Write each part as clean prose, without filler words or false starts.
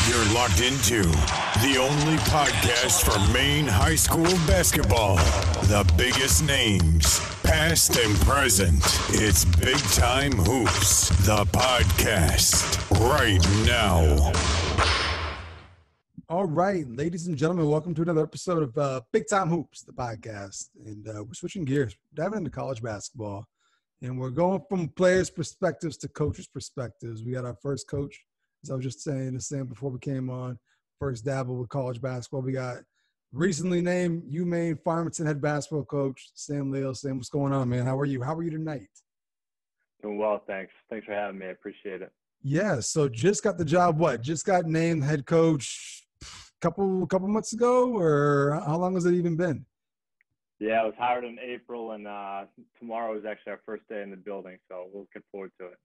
You're locked into the only podcast for Maine high school basketball. The biggest names, past and present. It's Big Time Hoops, the podcast, right now. All right, ladies and gentlemen, welcome to another episode of Big Time Hoops, the podcast. And we're switching gears, diving into college basketball. And we're going from players' perspectives to coaches' perspectives. We got our first coach, as I was just saying before we came on, first dabble with college basketball. We got recently named Maine Farmington head basketball coach, Sam Leal. Sam, what's going on, man? How are you? How are you tonight? Doing well, thanks. Thanks for having me. I appreciate it. Yeah, so just got the job, Just got named head coach couple months ago, or how long has it even been? Yeah, I was hired in April, and tomorrow is actually our first day in the building, so we're looking forward to it.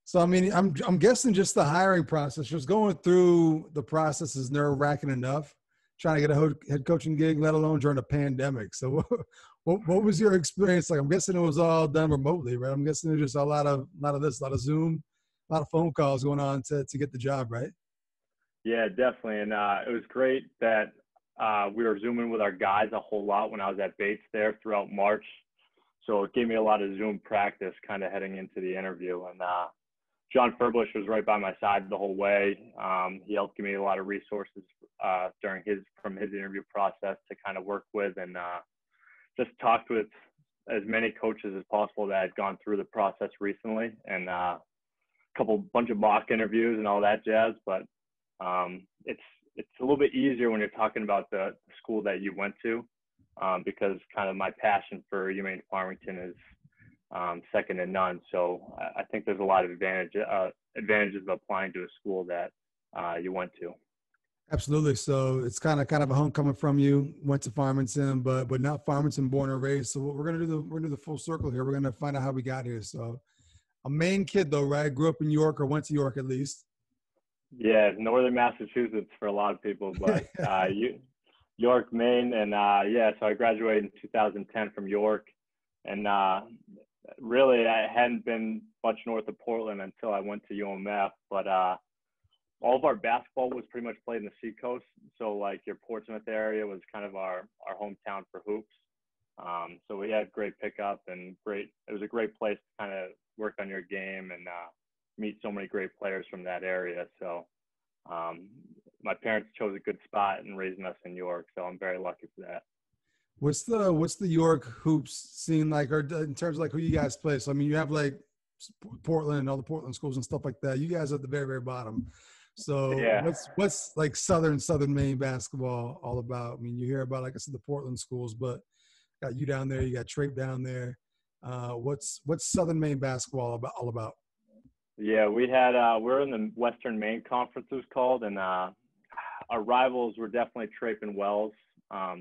So, I mean, I'm guessing just the hiring process, just going through the process is nerve-wracking enough, trying to get a head coaching gig, let alone during a pandemic. So what was your experience like? I'm guessing it was all done remotely, right? I'm guessing there's just a lot of Zoom, a lot of phone calls going on to get the job, right? Yeah, definitely. And it was great that we were Zooming with our guys a whole lot when I was at Bates there throughout March. So it gave me a lot of Zoom practice kind of heading into the interview. And John Furbush was right by my side the whole way. He helped give me a lot of resources from his interview process to kind of work with, and just talked with as many coaches as possible that had gone through the process recently, and bunch of mock interviews and all that jazz. But it's a little bit easier when you're talking about the school that you went to, because kind of my passion for UMaine Farmington is second to none. So I think there's a lot of advantages of applying to a school that you went to. Absolutely. So it's kind of a homecoming from you. Went to Farmington, but not Farmington born and raised. So we're gonna do the full circle here. We're gonna find out how we got here. So a Maine kid though, right? Grew up in York, or went to York at least. Yeah, northern Massachusetts for a lot of people, but York, Maine, and so I graduated in 2010 from York, and really I hadn't been much north of Portland until I went to UMF, but all of our basketball was pretty much played in the Seacoast, so like your Portsmouth area was kind of our hometown for hoops. So we had great pickup and it was a great place to kind of work on your game and meet so many great players from that area. So my parents chose a good spot in raising us in York, so I'm very lucky for that. What's the York hoops scene like, or in terms of like who you guys play? So I mean, you have like Portland and all the Portland schools and stuff like that. You guys are at the very, very bottom. So yeah. What's like Southern Maine basketball all about? I mean, you hear about, like I said, the Portland schools, but got you down there, you got Trape down there. What's Southern Maine basketball all about? Yeah, we're in the Western Maine Conference, it was called, and our rivals were definitely Trape and Wells.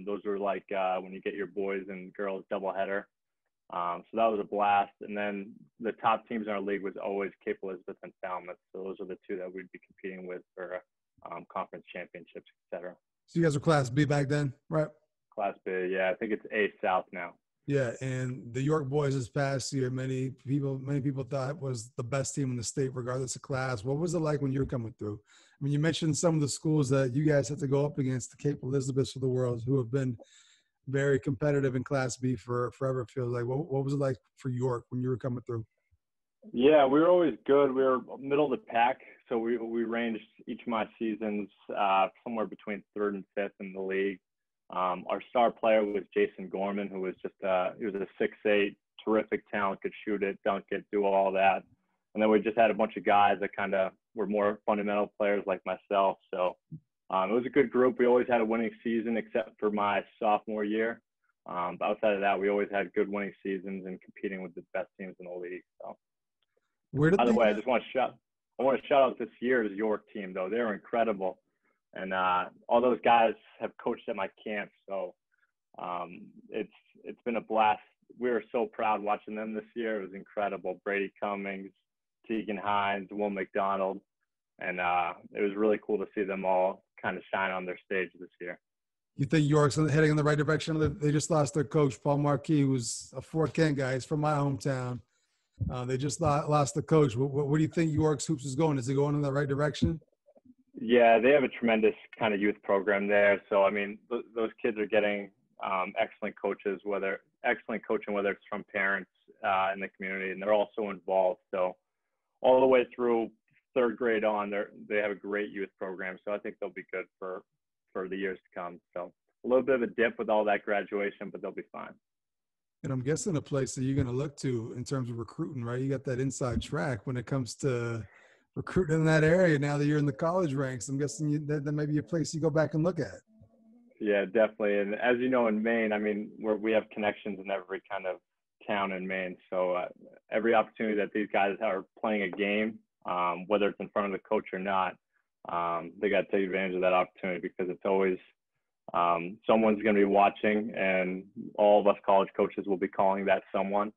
Those were like when you get your boys and girls doubleheader. So that was a blast. And then the top teams in our league was always Cape Elizabeth and Falmouth. So those are the two that we'd be competing with for conference championships, et cetera. So you guys were Class B back then, right? Class B, yeah. I think it's A South now. Yeah, and the York boys this past year, many people thought it was the best team in the state, regardless of class. What was it like when you were coming through? I mean, you mentioned some of the schools that you guys had to go up against, the Cape Elizabeths of the world, who have been very competitive in Class B for forever, it feels like. What was it like for York when you were coming through? Yeah, we were always good. We were middle of the pack, so we ranged each of my seasons somewhere between third and fifth in the league. Our star player was Jason Gorman, who was he was a 6'8", terrific talent, could shoot it, dunk it, do all that. And then we just had a bunch of guys that kind of were more fundamental players like myself. So it was a good group. We always had a winning season except for my sophomore year. But outside of that, we always had good winning seasons and competing with the best teams in the league. So, by the way, I want to shout out this year's York team, though. They're incredible. And all those guys have coached at my camp, so it's been a blast. We were so proud watching them this year. It was incredible. Brady Cummings, Tegan Hines, Will McDonald, and it was really cool to see them all kind of shine on their stage this year. You think York's heading in the right direction? They just lost their coach, Paul Marquis, who's a Fort Kent guy. He's from my hometown. They just lost the coach. What do you think York's hoops is going? Is it going in the right direction? Yeah, they have a tremendous kind of youth program there. So, I mean, those kids are getting excellent coaches, excellent coaching, whether it's from parents in the community, and they're also involved. So all the way through third grade on, they have a great youth program. So I think they'll be good for the years to come. So a little bit of a dip with all that graduation, but they'll be fine. And I'm guessing a place that you're going to look to in terms of recruiting, right? You got that inside track when it comes to recruiting in that area now that you're in the college ranks. I'm guessing that may be a place you go back and look at. Yeah, definitely. And as you know, in Maine, I mean, we have connections in every kind of town in Maine. So every opportunity that these guys are playing a game, whether it's in front of the coach or not, they got to take advantage of that opportunity, because it's always someone's going to be watching, and all of us college coaches will be calling that someone.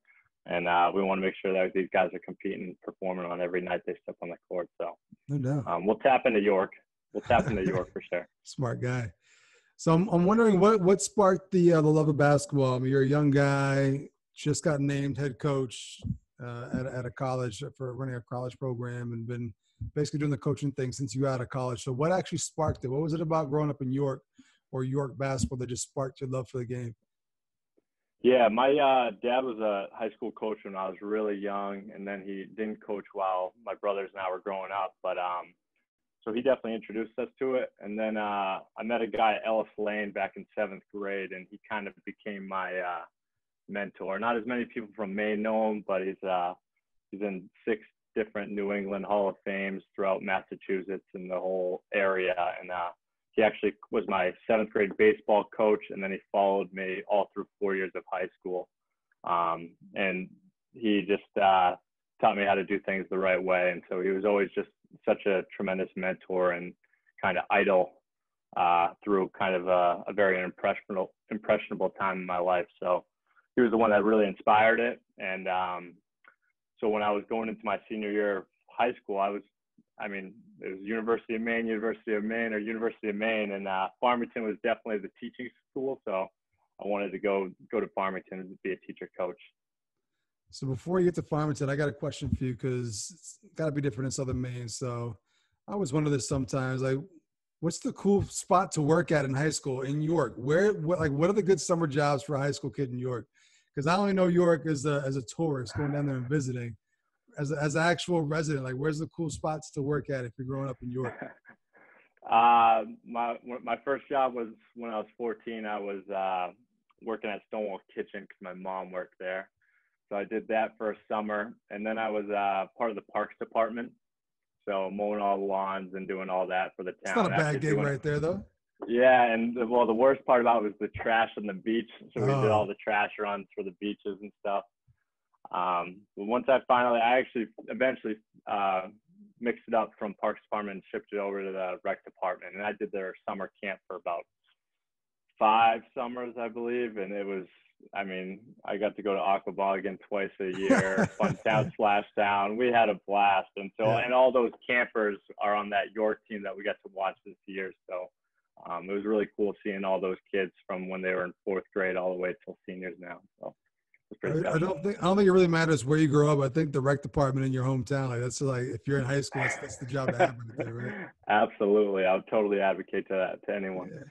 And we want to make sure that these guys are competing and performing on every night they step on the court. So no doubt. We'll tap into York. We'll tap into York for sure. Smart guy. So I'm wondering what sparked the love of basketball. I mean, you're a young guy, just got named head coach at a college for running a college program, and been basically doing the coaching thing since you got out of college. So what actually sparked it? What was it about growing up in York or York basketball that just sparked your love for the game? Yeah, my dad was a high school coach when I was really young, and then he didn't coach while my brothers and I were growing up. But so he definitely introduced us to it. And then I met a guy at Ellis Lane back in 7th grade, and he kind of became my mentor. Not as many people from Maine know him, but he's in 6 different New England Hall of Fames throughout Massachusetts and the whole area. And he actually was my 7th grade baseball coach, and then he followed me all through 4 years of high school. And he just taught me how to do things the right way. And so he was always just such a tremendous mentor and kind of idol through kind of a very impressionable time in my life. So he was the one that really inspired it. And so when I was going into my senior year of high school, it was University of Maine, or University of Maine, and Farmington was definitely the teaching school. So I wanted to go to Farmington and be a teacher coach. So before you get to Farmington, I got a question for you, because it's got to be different in Southern Maine. So I always wonder this sometimes, like, what's the cool spot to work at in high school in York? What are the good summer jobs for a high school kid in York? Because I only know York as a tourist going down there and visiting. As an actual resident, like, where's the cool spots to work at if you're growing up in York? My first job was when I was 14. I was working at Stonewall Kitchen because my mom worked there. So I did that for a summer, and then I was part of the parks department. So mowing all the lawns and doing all that for the town. It's not a bad gig right there, though. Yeah, and the worst part about it was the trash on the beach. So we did all the trash runs for the beaches and stuff. But once I actually eventually mixed it up from Parks Department and shipped it over to the Rec Department. And I did their summer camp for about 5 summers, I believe. And it was, I got to go to Aquabog twice a year, Fun Town, Splash Town. We had a blast. And so, and all those campers are on that York team that we got to watch this year. So it was really cool seeing all those kids from when they were in 4th grade all the way till seniors now. So I don't think it really matters where you grow up. I think the rec department in your hometown, if you're in high school, that's the job to have right there, right? Absolutely. I would totally advocate to anyone. Yeah.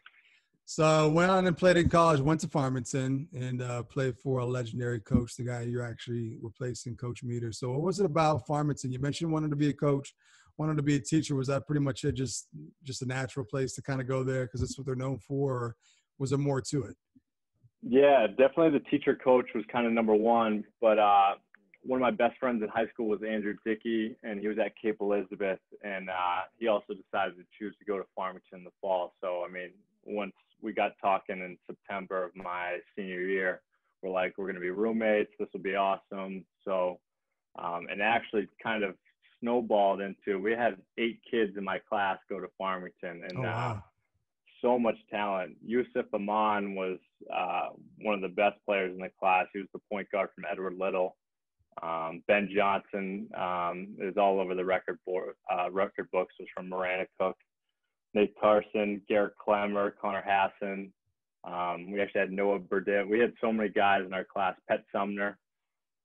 So went on and played in college, went to Farmington, and played for a legendary coach, the guy you're actually replacing, Coach Meter. So what was it about Farmington? You mentioned wanting to be a coach, wanted to be a teacher. Was that pretty much it, just a natural place to kind of go there because that's what they're known for, or was there more to it? Yeah, definitely the teacher coach was kind of number one, but one of my best friends in high school was Andrew Dickey, and he was at Cape Elizabeth, and he also decided to choose to go to Farmington in the fall. So, once we got talking in September of my senior year, we're like, we're going to be roommates. This will be awesome. So, and actually kind of snowballed into, we had 8 kids in my class go to Farmington, and so much talent. Yusuf Aman was one of the best players in the class. He was the point guard from Edward Little. Ben Johnson is all over the record books. Was from Marana Cook. Nate Carson, Garrett Clemmer, Connor Hassan. We actually had Noah Burdett. We had so many guys in our class. Pet Sumner.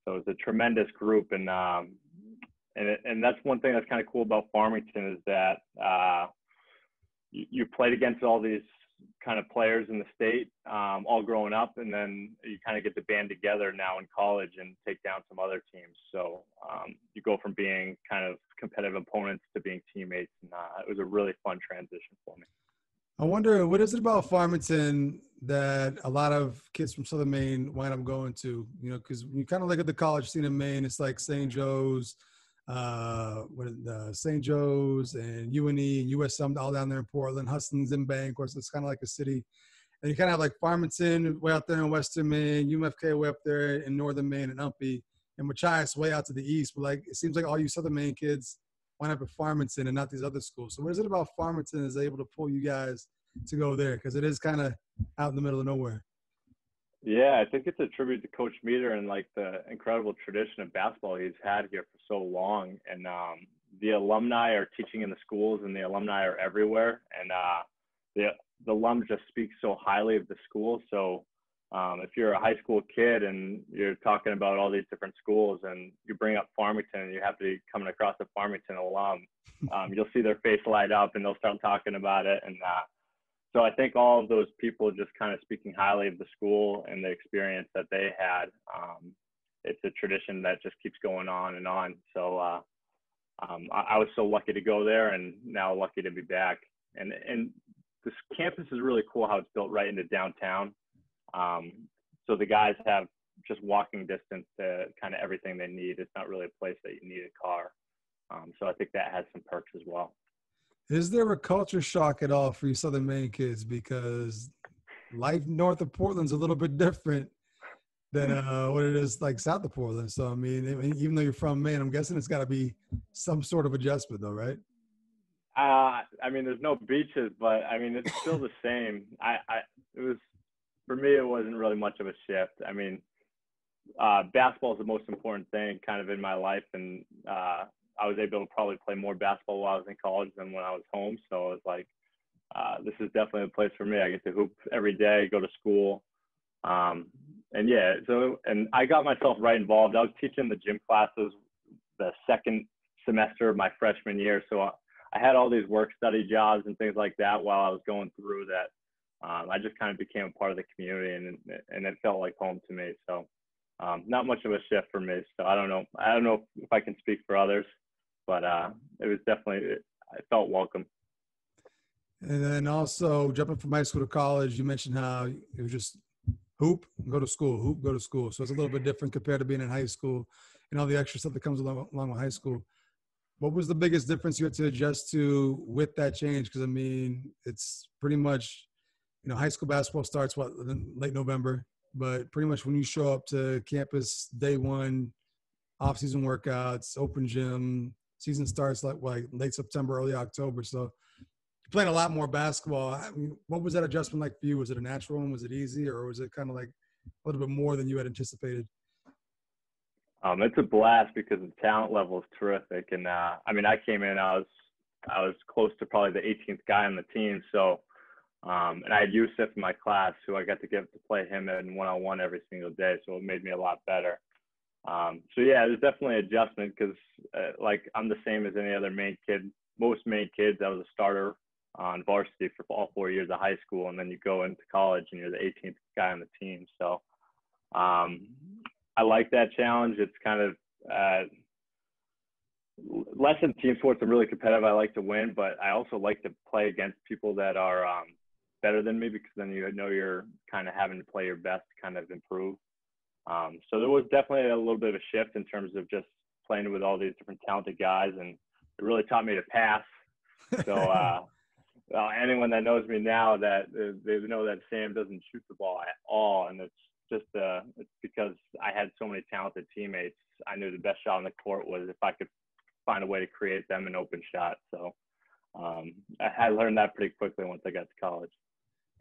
So it was a tremendous group, and that's one thing that's kind of cool about Farmington is that you played against all these kind of players in the state, all growing up, and then you kind of get to band together now in college and take down some other teams. So you go from being kind of competitive opponents to being teammates, and it was a really fun transition for me. I wonder, what is it about Farmington that a lot of kids from Southern Maine wind up going to? You know, because when you kind of look at the college scene in Maine, it's like St. Joe's, St. Joe's and UNE and USM all down there in Portland, Huston's in Bank. Of course, it's kind of like a city. And you kind of have like Farmington way out there in Western Maine, UMFK way up there in Northern Maine and Umpy, and Machias way out to the east. But like, it seems like all you Southern Maine kids wind up at Farmington and not these other schools. So what is it about Farmington is able to pull you guys to go there? Because it is kind of out in the middle of nowhere. Yeah, I think it's a tribute to Coach Meter and like the incredible tradition of basketball he's had here for so long. And the alumni are teaching in the schools, and the alumni are everywhere. And the alums just speak so highly of the school. So if you're a high school kid and you're talking about all these different schools, and you bring up Farmington, and you have to be coming across a Farmington alum, you'll see their face light up, and they'll start talking about it. And so I think all of those people just kind of speaking highly of the school and the experience that they had. It's a tradition that just keeps going on and on. So I was so lucky to go there, and now lucky to be back. And this campus is really cool how it's built right into downtown. So the guys have just walking distance to kind of everything they need. It's not really a place that you need a car. So I think that has some perks as well. Is there a culture shock at all for you Southern Maine kids? Because life north of Portland's a little bit different than what it is like south of Portland. So, I mean, even though you're from Maine, I'm guessing it's got to be some sort of adjustment though, right? I mean, there's no beaches, but I mean, it's still the same. It was, for me, it wasn't really much of a shift. I mean, basketball is the most important thing kind of in my life. And I was able to probably play more basketball while I was in college than when I was home. So it was like, this is definitely a place for me. I get to hoop every day, go to school. And yeah, and I got myself right involved. I was teaching the gym classes the second semester of my freshman year. So I had all these work study jobs and things like that while I was going through that. I just kind of became a part of the community, and it felt like home to me. So not much of a shift for me. So I don't know if I can speak for others, but it was definitely, I felt welcome. And then also jumping from high school to college, you mentioned how it was just hoop, go to school, hoop, go to school. So it's a little bit different compared to being in high school and all the extra stuff that comes along with high school. What was the biggest difference you had to adjust to with that change? Because, I mean, it's pretty much, you know, high school basketball starts, late November, but pretty much when you show up to campus day one, off-season workouts, open gym, season starts like late September, early October. So you played a lot more basketball. I mean, what was that adjustment like for you? Was it a natural one? Was it easy, or was it kind of like a little bit more than you had anticipated? It's a blast because the talent level is terrific. And I mean, I came in, I was close to probably the 18th guy on the team. So, and I had Yusuf in my class, who I got to get to play him in one-on-one every single day. So it made me a lot better. So yeah, there's definitely an adjustment because like I'm the same as any other Maine kid. Most Maine kids, I was a starter on varsity for all 4 years of high school, and then you go into college and you're the 18th guy on the team. So I like that challenge. It's kind of less in team sports. I'm really competitive. I like to win, but I also like to play against people that are better than me, because then you know you're kind of having to play your best to kind of improve. So there was definitely a little bit of a shift in terms of just playing with all these different talented guys, and it really taught me to pass. So anyone that knows me now, that they know that Sam doesn't shoot the ball at all, and it's just it's because I had so many talented teammates. I knew the best shot on the court was if I could find a way to create them an open shot. So I learned that pretty quickly once I got to college.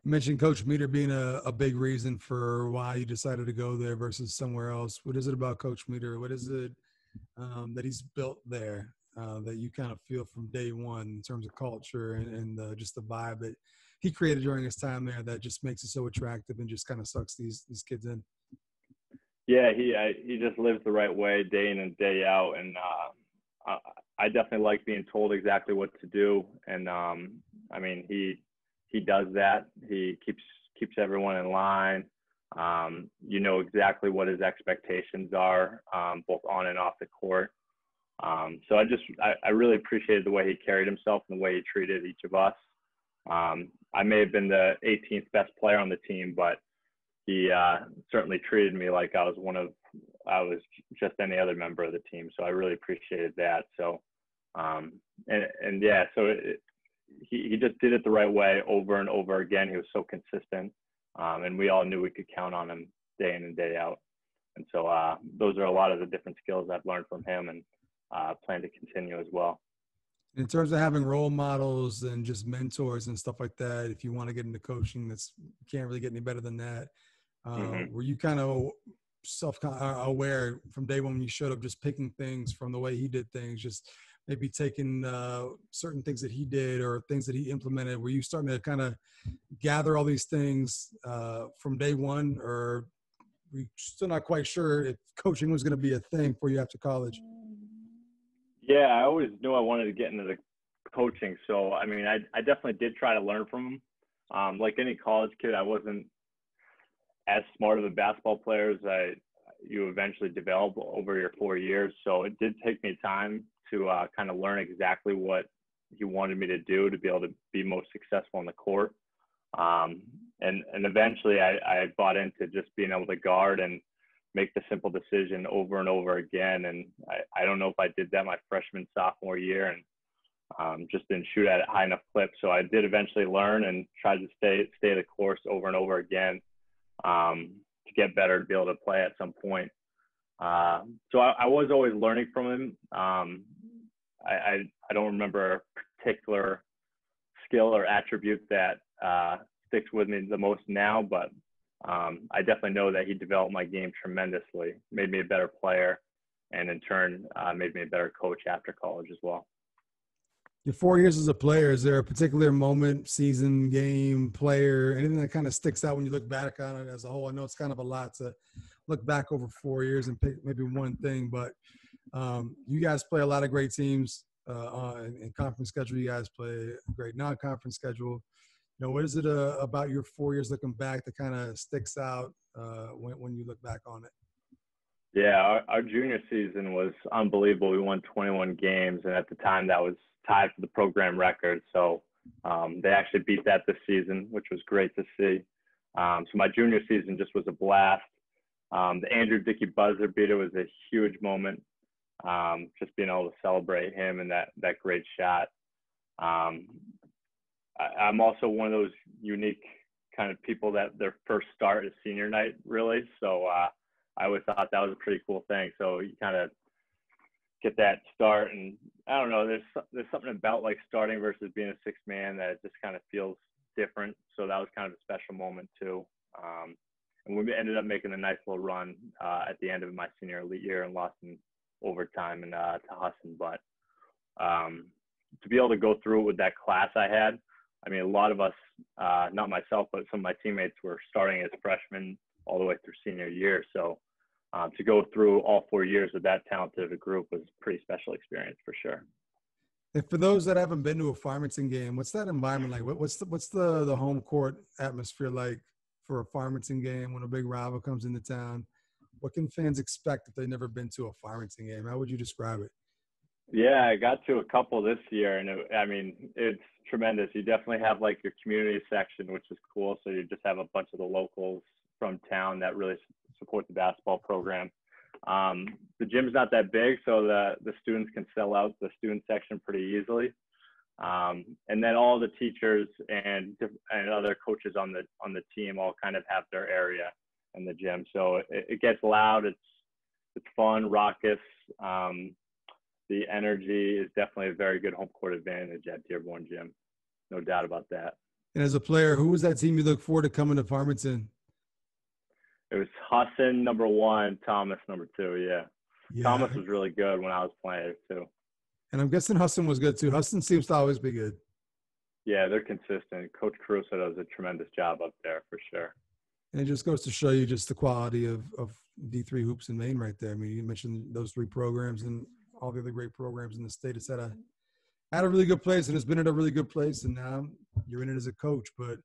You mentioned Coach Meter being a big reason for why you decided to go there versus somewhere else. What is it about Coach Meter? What is it that he's built there that you kind of feel from day one in terms of culture and just the vibe that he created during his time there that just makes it so attractive and just kind of sucks these kids in? Yeah, he just lives the right way day in and day out, and I definitely like being told exactly what to do, and I mean, he does that. He keeps everyone in line. You know exactly what his expectations are, both on and off the court. So I really appreciated the way he carried himself and the way he treated each of us. I may have been the 18th best player on the team, but he certainly treated me like I was just any other member of the team. So I really appreciated that. So, he just did it the right way over and over again. He was so consistent, and we all knew we could count on him day in and day out. And so those are a lot of the different skills I've learned from him, and plan to continue as well. In terms of having role models and just mentors and stuff like that, if you want to get into coaching, you can't really get any better than that. Were you kind of self-aware from day one when you showed up, just picking things from the way he did things, just maybe taking certain things that he did or things that he implemented? Were you starting to kind of gather all these things from day one, or were you still not quite sure if coaching was going to be a thing for you after college? Yeah, I always knew I wanted to get into the coaching. So, I mean, I definitely did try to learn from him. Like any college kid, I wasn't as smart of a basketball player as you eventually develop over your 4 years. So it did take me time to kind of learn exactly what he wanted me to do to be able to be most successful on the court. And eventually I bought into just being able to guard and make the simple decision over and over again. And I don't know if I did that my freshman, sophomore year, and just didn't shoot at a high enough clip. So I did eventually learn and tried to stay the course over and over again to get better, to be able to play at some point. So I was always learning from him. I don't remember a particular skill or attribute that sticks with me the most now, but I definitely know that he developed my game tremendously, made me a better player, and in turn made me a better coach after college as well. Your 4 years as a player, is there a particular moment, season, game, player, anything that kind of sticks out when you look back on it as a whole? I know it's kind of a lot to look back over 4 years and pick maybe one thing, but you guys play a lot of great teams in conference schedule. You guys play a great non-conference schedule. You know, what is it about your 4 years looking back that kind of sticks out when you look back on it? Yeah, our junior season was unbelievable. We won 21 games, and at the time that was tied for the program record. So they actually beat that this season, which was great to see. So my junior season just was a blast. The Andrew Dickey buzzer beater was a huge moment. Just being able to celebrate him and that great shot. I'm also one of those unique kind of people that their first start is senior night, really. So I always thought that was a pretty cool thing. So you kind of get that start, and I don't know, there's something about like starting versus being a sixth man that it just kind of feels different. So that was kind of a special moment too. And we ended up making a nice little run at the end of my senior elite year and lost in overtime and to Husson. But to be able to go through it with that class I had, I mean, a lot of us, not myself, but some of my teammates were starting as freshmen all the way through senior year. So to go through all 4 years with that talented of a group was a pretty special experience for sure. And for those that haven't been to a Farmington game, what's that environment like? What's the home court atmosphere like for a Farmington game when a big rival comes into town? What can fans expect if they've never been to a Farmington game? How would you describe it? Yeah, I got to a couple this year, and it's tremendous. You definitely have like your community section, which is cool. So you just have a bunch of the locals from town that really support the basketball program. The gym's not that big, so the students can sell out the student section pretty easily. And then all the teachers and other coaches on the team all kind of have their area in the gym. So it gets loud. It's fun, raucous. The energy is definitely a very good home court advantage at Dearborn Gym. No doubt about that. And as a player, who was that team you look forward to coming to Farmington? It was Husson, number 1, Thomas, number 2, yeah. Thomas was really good when I was playing too. And I'm guessing Husson was good too. Husson seems to always be good. Yeah, they're consistent. Coach Caruso does a tremendous job up there for sure. And it just goes to show you just the quality of D3 hoops in Maine right there. I mean, you mentioned those 3 programs and all the other great programs in the state. It's at a really good place, and it's been at a really good place. And now you're in it as a coach, but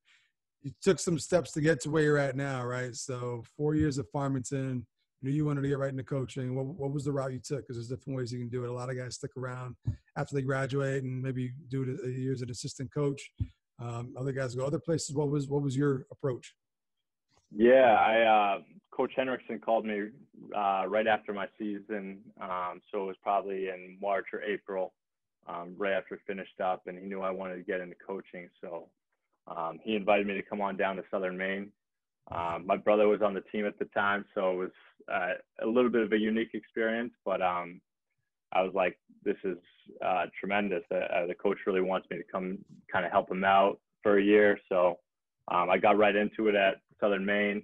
you took some steps to get to where you're at now, right? So 4 years at Farmington, you knew you wanted to get right into coaching. What was the route you took? Because there's different ways you can do it. A lot of guys stick around after they graduate and maybe do it a year as an assistant coach. Other guys go other places. What was your approach? Yeah, Coach Henriksen called me right after my season. So it was probably in March or April, right after it finished up, and he knew I wanted to get into coaching. So he invited me to come on down to Southern Maine. My brother was on the team at the time, so it was a little bit of a unique experience, but I was like, this is tremendous. The coach really wants me to come kind of help him out for a year. So I got right into it at Southern Maine.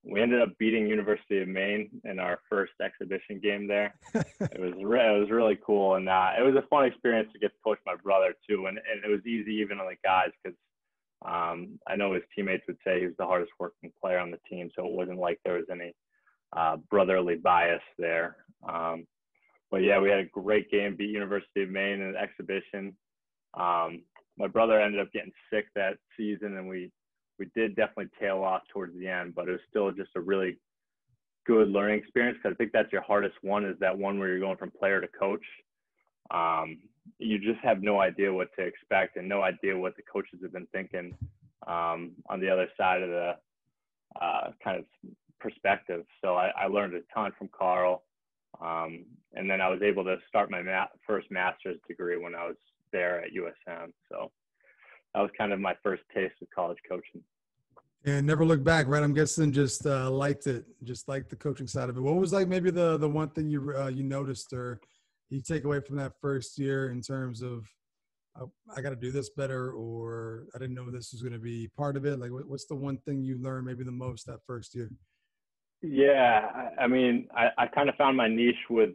We ended up beating University of Maine in our first exhibition game there. It was really cool, and it was a fun experience to get to coach my brother too. And it was easy even on the guys because I know his teammates would say he was the hardest working player on the team, so it wasn't like there was any brotherly bias there. But yeah, we had a great game, beat University of Maine in an exhibition. My brother ended up getting sick that season, and we did definitely tail off towards the end, but it was still just a really good learning experience because I think that's your hardest one, is that one where you're going from player to coach. You just have no idea what to expect and no idea what the coaches have been thinking on the other side of the kind of perspective. So I learned a ton from Carl. And then I was able to start my first master's degree when I was there at USM. So that was kind of my first taste of college coaching. And never looked back, right? I'm guessing just liked it, just liked the coaching side of it. What was like maybe the one thing you noticed or you take away from that first year in terms of I got to do this better, or I didn't know this was going to be part of it? Like, what's the one thing you learned maybe the most that first year? Yeah, I mean, I kind of found my niche with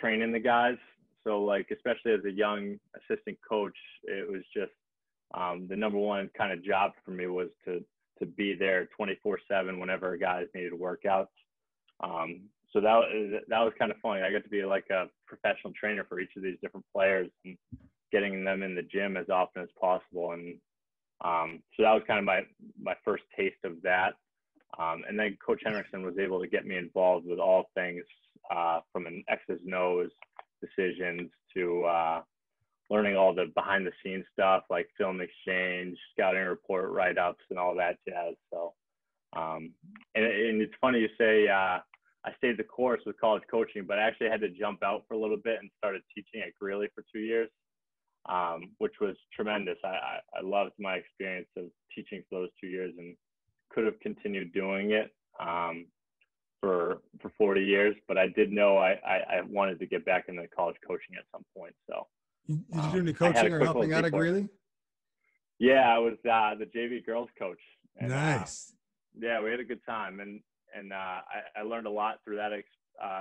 training the guys. So, like, especially as a young assistant coach, it was just the number one kind of job for me was to be there 24/7 whenever guys needed workouts. So that was kind of funny. I got to be like a professional trainer for each of these different players and getting them in the gym as often as possible. And so that was kind of my first taste of that. And then Coach Henriksen was able to get me involved with all things from an X's and O's decisions to learning all the behind the scenes stuff like film exchange, scouting report write-ups, and all that jazz. So, and it's funny you say I stayed the course with college coaching, but I actually had to jump out for a little bit and started teaching at Greeley for 2 years, which was tremendous. I loved my experience of teaching for those 2 years and could have continued doing it for 40 years, but I did know I wanted to get back into college coaching at some point. So, did you do any coaching or helping out at Greeley? Yeah, I was the JV girls coach. And, nice. Yeah, we had a good time, and I learned a lot through that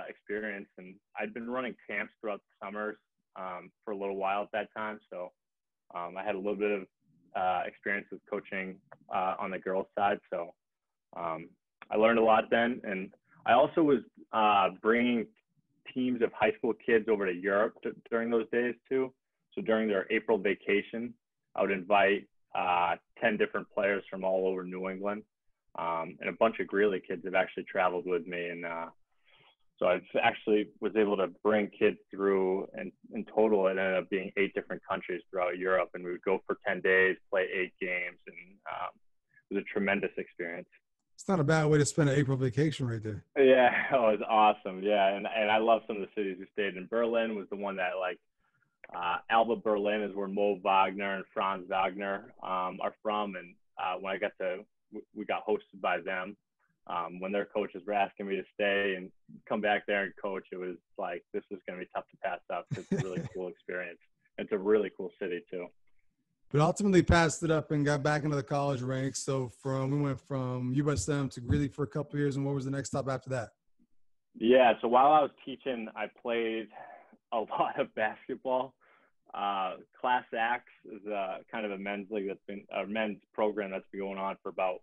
experience. And I'd been running camps throughout the summers for a little while at that time, so I had a little bit of experience with coaching on the girls' side. So I learned a lot then, and I also was bringing teams of high school kids over to Europe during those days too. So during their April vacation, I would invite 10 different players from all over New England, and a bunch of Greeley kids have actually traveled with me. And so I actually was able to bring kids through, and in total it ended up being 8 different countries throughout Europe. And we would go for 10 days, play 8 games, and it was a tremendous experience. It's not a bad way to spend an April vacation right there. Yeah, it was awesome. Yeah, and I love some of the cities we stayed in. Berlin was the one that, like, Alba Berlin is where Mo Wagner and Franz Wagner are from. And when we got hosted by them. When their coaches were asking me to stay and come back there and coach, it was like, this is going to be tough to pass up. It's a really cool experience. It's a really cool city too. But ultimately passed it up and got back into the college ranks. So we went from USM to Greeley for a couple of years. And what was the next stop after that? Yeah. So while I was teaching, I played a lot of basketball. Class Ax is kind of a men's league a men's program that's been going on for about,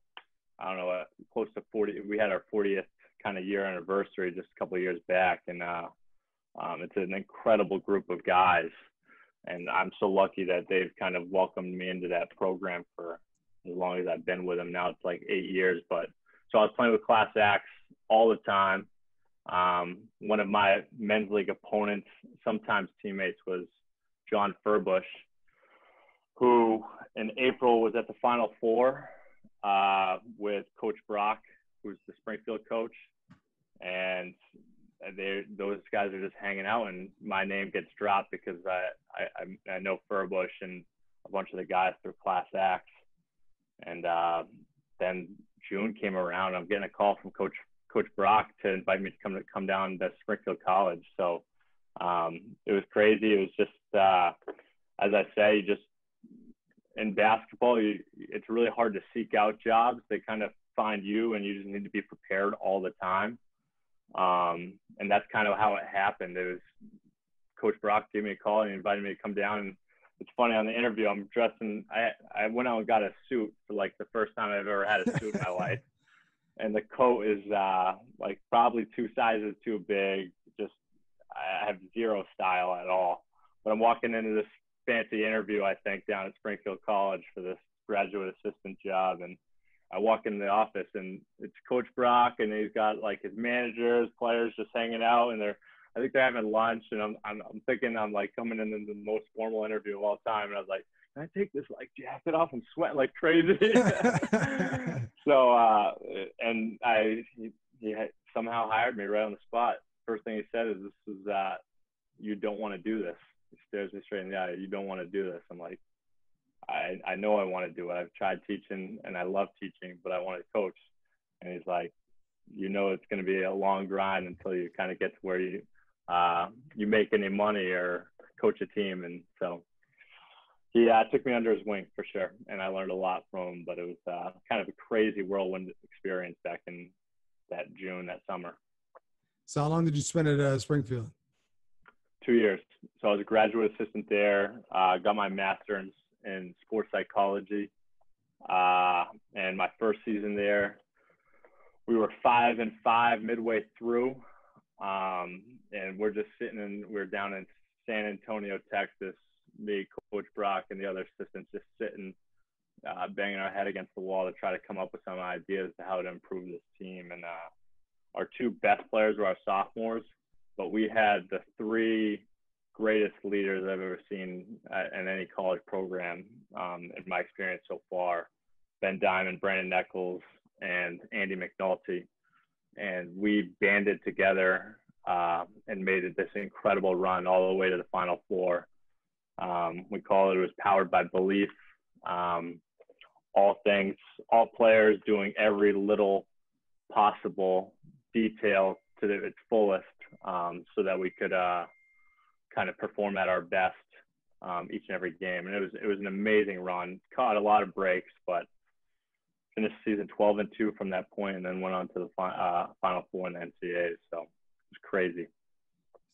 I don't know, close to 40. We had our 40th kind of year anniversary just a couple of years back. And it's an incredible group of guys. And I'm so lucky that they've kind of welcomed me into that program for as long as I've been with them. Now it's like 8 years. But so I was playing with Class Acts all the time. One of my men's league opponents, sometimes teammates, was John Furbush, who in April was at the Final Four with Coach Brock, who's the Springfield coach. And those guys are just hanging out, and my name gets dropped because I know Furbush and a bunch of the guys through Class Acts. And then June came around. I'm getting a call from Coach Brock to invite me to come down to Springfield College. So it was crazy. It was just, as I say, just in basketball, it's really hard to seek out jobs. They kind of find you, and you just need to be prepared all the time. And that's kind of how it happened. It was Coach Brock gave me a call and invited me to come down. And it's funny, on the interview, I'm dressed in, I went out and got a suit for like the first time I've ever had a suit in my life. And the coat is like probably 2 sizes too big. Just, I have zero style at all. But I'm walking into this fancy interview, I think, down at Springfield College for this graduate assistant job. And I walk in the office, and it's Coach Brock, and he's got like his managers, players just hanging out, and I think they're having lunch. And I'm thinking I'm like coming in the most formal interview of all time. And I was like, can I take this like jacket off? I'm sweating like crazy. So, and he somehow hired me right on the spot. First thing he said is, this is you don't want to do this. He stares me straight in the eye. You don't want to do this. I'm like, I know I want to do it. I've tried teaching, and I love teaching, but I want to coach. And he's like, it's going to be a long grind until you kind of get to where you make any money or coach a team. And so he took me under his wing for sure, and I learned a lot from him. But it was kind of a crazy whirlwind experience back in that summer. So how long did you spend at Springfield? 2 years. So I was a graduate assistant there, got my master's in sports psychology. And my first season there, we were 5-5 midway through. And we're just we're down in San Antonio, Texas, me, Coach Brock, and the other assistants just sitting, banging our head against the wall to try to come up with some ideas to how to improve this team. And our 2 best players were our sophomores, but we had the 3 greatest leaders I've ever seen in any college program in my experience so far. Ben Diamond, Brandon Nichols, and Andy McNulty. And we banded together and made this incredible run all the way to the Final Four. We call it was powered by belief. All players doing every little possible detail to its fullest so that we could kind of perform at our best each and every game. And it was an amazing run. Caught a lot of breaks, but finished season 12-2 from that point, and then went on to the Final Four in the NCAA. So it was crazy.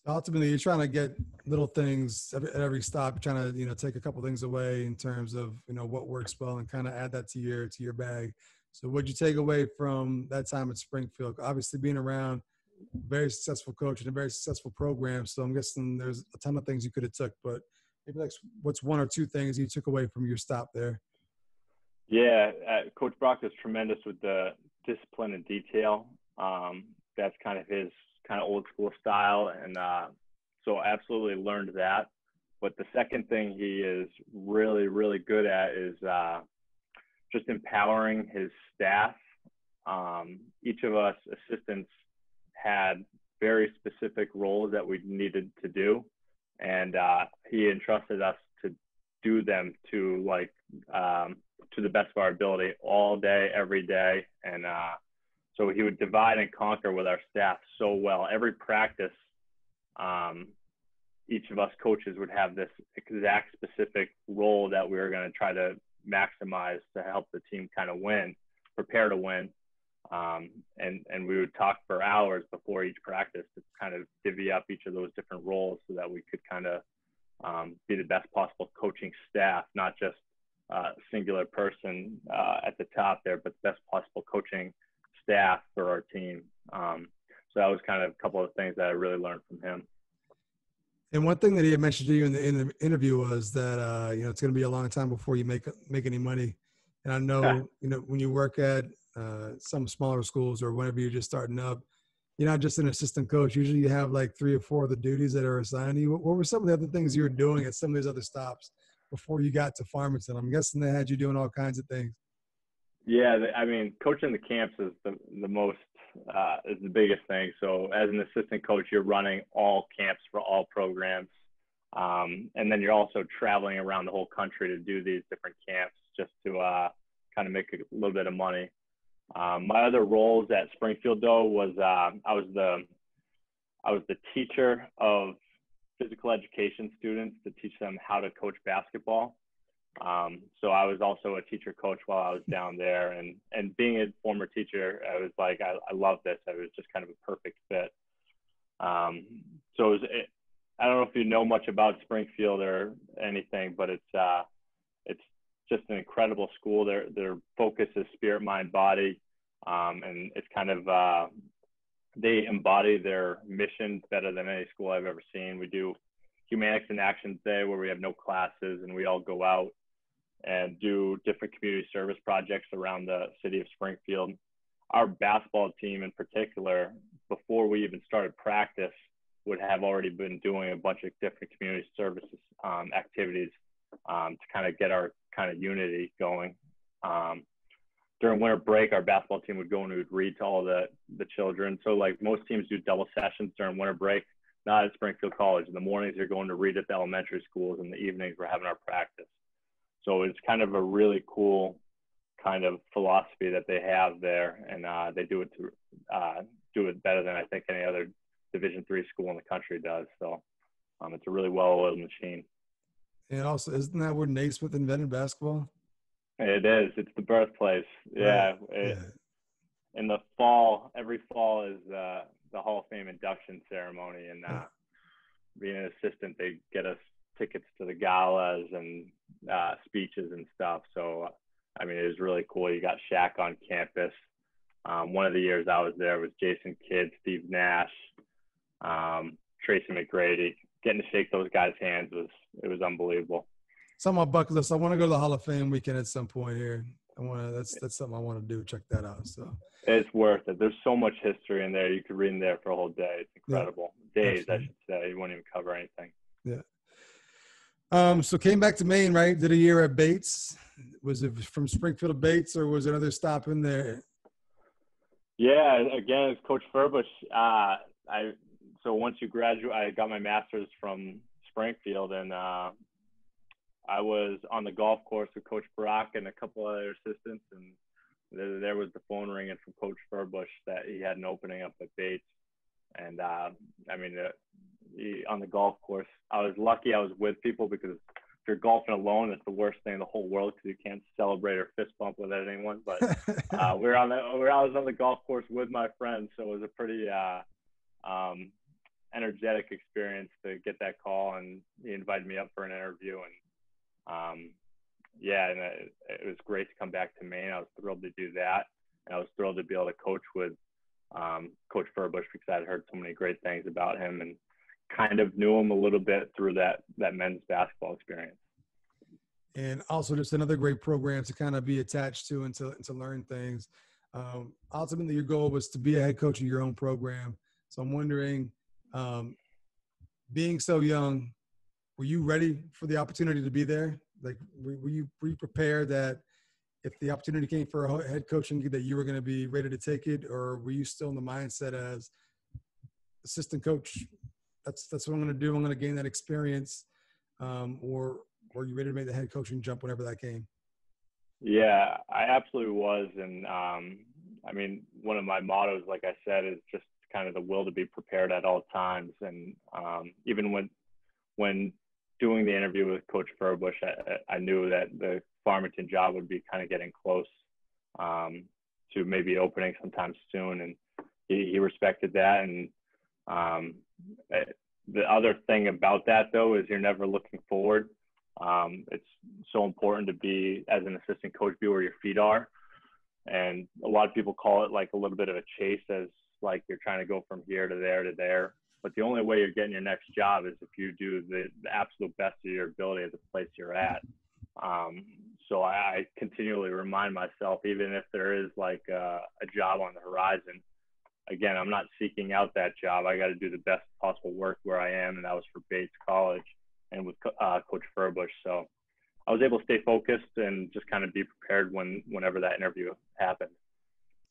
Ultimately, you're trying to get little things at every stop. You're trying to, take a couple things away in terms of, what works well and kind of add that to your bag. So what'd you take away from that time at Springfield? Obviously being around a very successful coach and a very successful program. So I'm guessing there's a ton of things you could have took, but maybe like what's 1 or 2 things you took away from your stop there? Yeah, Coach Brock is tremendous with the discipline and detail. That's kind of his old school style. And so I absolutely learned that. But the second thing he is really, really good at is just empowering his staff. Each of us assistants had very specific roles that we needed to do. And he entrusted us to do them to the best of our ability all day, every day. And so he would divide and conquer with our staff so well. Every practice, each of us coaches would have this exact specific role that we were going to try to maximize to help the team kind of prepare to win. And we would talk for hours before each practice to kind of divvy up each of those different roles so that we could kind of be the best possible coaching staff, not just singular person at the top there, but the best possible coaching staff for our team. So that was kind of a couple of things that I really learned from him. And one thing that he had mentioned to you in the interview was that it's going to be a long time before you make any money. And I know when you work at some smaller schools or whenever you're just starting up, you're not just an assistant coach. Usually you have like 3 or 4 of the duties that are assigned to you. What were some of the other things you were doing at some of these other stops before you got to Farmington? I'm guessing they had you doing all kinds of things. Yeah, I mean, coaching the camps is the most is the biggest thing. So as an assistant coach, you're running all camps for all programs, and then you're also traveling around the whole country to do these different camps just to kind of make a little bit of money. My other roles at Springfield though was I was the teacher of physical education students to teach them how to coach basketball. So I was also a teacher coach while I was down there, and being a former teacher, I was like, I love this. I was just kind of a perfect fit. So I don't know if you know much about Springfield or anything, but it's just an incredible school. Their focus is spirit, mind, body. And it's kind of, they embody their mission better than any school I've ever seen. We do Humanics in Action Day where we have no classes and we all go out and do different community service projects around the city of Springfield. Our basketball team in particular, before we even started practice, would have already been doing a bunch of different community services activities to kind of get our kind of unity going. During winter break, our basketball team would go and we would read to all the children. So like most teams do double sessions during winter break, not at Springfield College. In the mornings, you're going to read at the elementary schools. In the evenings, we're having our practice. So it's kind of a really cool kind of philosophy that they have there, and they do it better than I think any other Division III school in the country does. So it's a really well-oiled machine. And also, isn't that where Naismith invented basketball? It is. It's the birthplace. Yeah. Right. In the fall, every fall is the Hall of Fame induction ceremony, and being an assistant, they get us tickets to the galas and speeches and stuff. So, I mean, it was really cool. You got Shaq on campus. One of the years I was there was Jason Kidd, Steve Nash, Tracy McGrady. Getting to shake those guys' hands was unbelievable. It's on my bucket list. I want to go to the Hall of Fame weekend at some point here. That's something I want to do. Check that out. So it's worth it. There's so much history in there. You could read in there for a whole day. It's incredible. Yeah, days, absolutely. I should say. You won't even cover anything. Yeah. So came back to Maine, right? Did a year at Bates. Was it from Springfield to Bates, or was there another stop in there? Yeah, again, it's Coach Furbush. So once you graduate, I got my master's from Springfield, and I was on the golf course with Coach Barak and a couple other assistants, and there was the phone ringing from Coach Furbush that he had an opening up at Bates. And I mean, on the golf course, I was lucky I was with people, because if you're golfing alone, it's the worst thing in the whole world because you can't celebrate or fist bump with anyone. But I was on the golf course with my friends, so it was a pretty energetic experience to get that call, and he invited me up for an interview, and it was great to come back to Maine. I was thrilled to do that, and I was thrilled to be able to coach with Coach Furbush, because I had heard so many great things about him and kind of knew him a little bit through that men's basketball experience. And also just another great program to kind of be attached to and to learn things. Ultimately, your goal was to be a head coach of your own program. So I'm wondering, being so young, were you ready for the opportunity to be there? Like, were you prepared that if the opportunity came for a head coaching gig that you were going to be ready to take it, or were you still in the mindset as assistant coach? That's what I'm going to do. I'm going to gain that experience. Or were you ready to make the head coaching jump whenever that came? Yeah, I absolutely was. And I mean, one of my mottos, like I said, is just kind of the will to be prepared at all times. And even when doing the interview with Coach Furbush, I knew that the Farmington job would be kind of getting close to maybe opening sometime soon. And he respected that. And the other thing about that, though, is you're never looking forward. It's so important to be, as an assistant coach, be where your feet are. And a lot of people call it like a little bit of a chase, as like you're trying to go from here to there to there. But the only way you're getting your next job is if you do the absolute best of your ability at the place you're at. So I continually remind myself, even if there is like a job on the horizon, again, I'm not seeking out that job. I got to do the best possible work where I am. And that was for Bates College and with Coach Furbush. So I was able to stay focused and just kind of be prepared whenever that interview happened.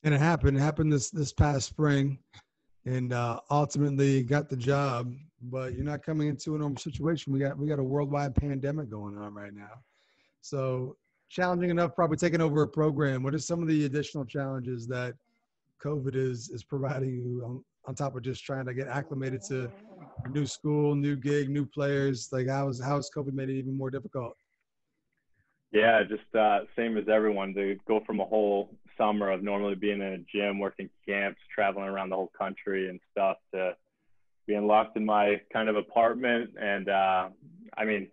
And it happened this past spring, and ultimately got the job. But you're not coming into a normal situation. We got a worldwide pandemic going on right now, so challenging enough. Probably taking over a program. What are some of the additional challenges that COVID is providing you on top of just trying to get acclimated to a new school, new gig, new players? Like how has COVID made it even more difficult? Yeah, just same as everyone, to go from a whole summer of normally being in a gym, working camps, traveling around the whole country and stuff, to being locked in my kind of apartment. And I mean,